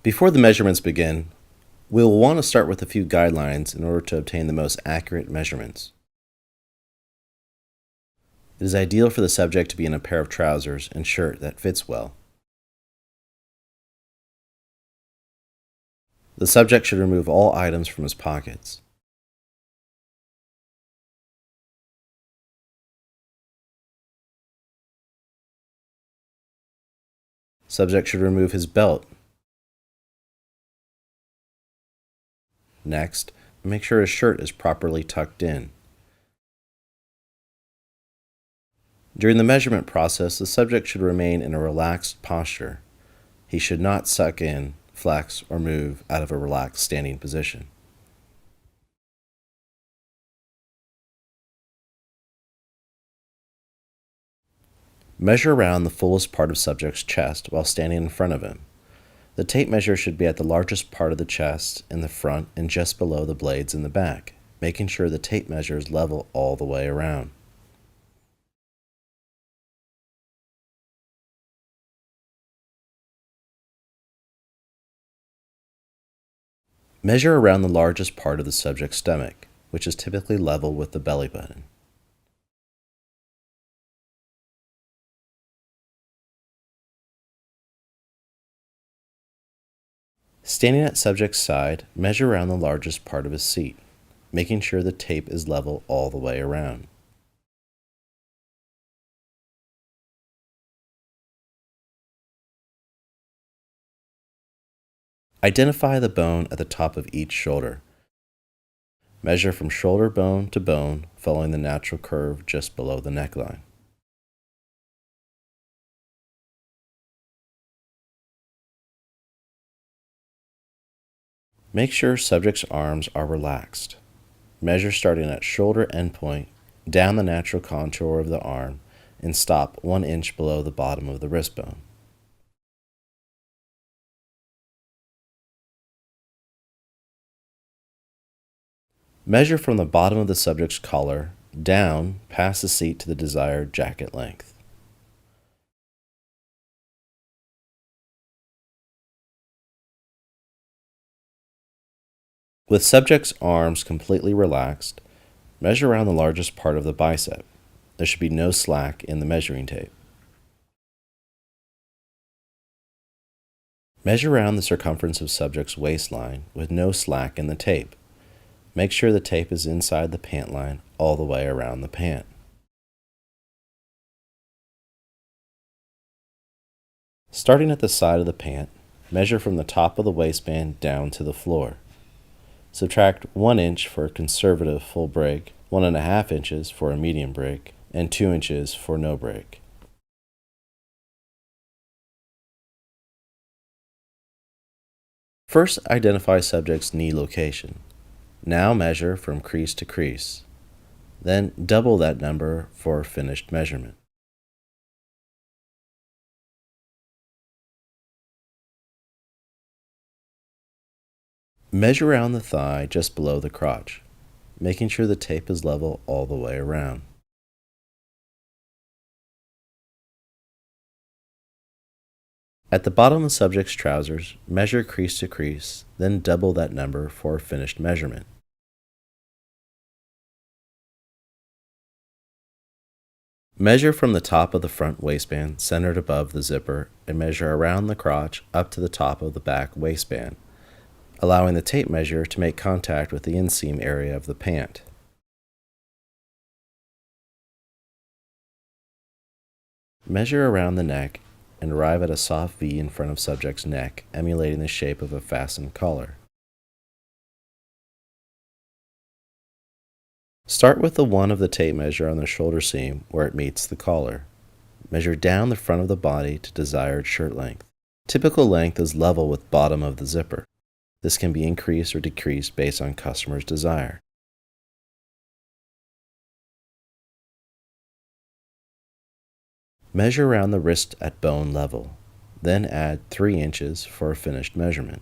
Before the measurements begin, we will want to start with a few guidelines in order to obtain the most accurate measurements. It is ideal for the subject to be in a pair of trousers and shirt that fits well. The subject should remove all items from his pockets. Subject should remove his belt. Next, make sure his shirt is properly tucked in. During the measurement process, the subject should remain in a relaxed posture. He should not suck in, flex, or move out of a relaxed standing position. Measure around the fullest part of subject's chest while standing in front of him. The tape measure should be at the largest part of the chest in the front and just below the blades in the back, making sure the tape measure is level all the way around. Measure around the largest part of the subject's stomach, which is typically level with the belly button. Standing at subject's side, measure around the largest part of his seat, making sure the tape is level all the way around. Identify the bone at the top of each shoulder. Measure from shoulder bone to bone, following the natural curve just below the neckline. Make sure subject's arms are relaxed. Measure starting at shoulder endpoint, down the natural contour of the arm, and stop 1 inch below the bottom of the wrist bone. Measure from the bottom of the subject's collar down past the seat to the desired jacket length. With subject's arms completely relaxed, measure around the largest part of the bicep. There should be no slack in the measuring tape. Measure around the circumference of subject's waistline with no slack in the tape. Make sure the tape is inside the pant line all the way around the pant. Starting at the side of the pant, measure from the top of the waistband down to the floor. Subtract 1 inch for a conservative full break, 1.5 inches for a medium break, and 2 inches for no break. First, identify subject's knee location. Now measure from crease to crease. Then double that number for a finished measurement. Measure around the thigh just below the crotch, making sure the tape is level all the way around. At the bottom of the subject's trousers, measure crease to crease, then double that number for a finished measurement. Measure from the top of the front waistband centered above the zipper and measure around the crotch up to the top of the back waistband, allowing the tape measure to make contact with the inseam area of the pant. Measure around the neck and arrive at a soft V in front of subject's neck, emulating the shape of a fastened collar. Start with the 1 of the tape measure on the shoulder seam where it meets the collar. Measure down the front of the body to desired shirt length. Typical length is level with bottom of the zipper. This can be increased or decreased based on customer's desire. Measure around the wrist at bone level, then add 3 inches for a finished measurement.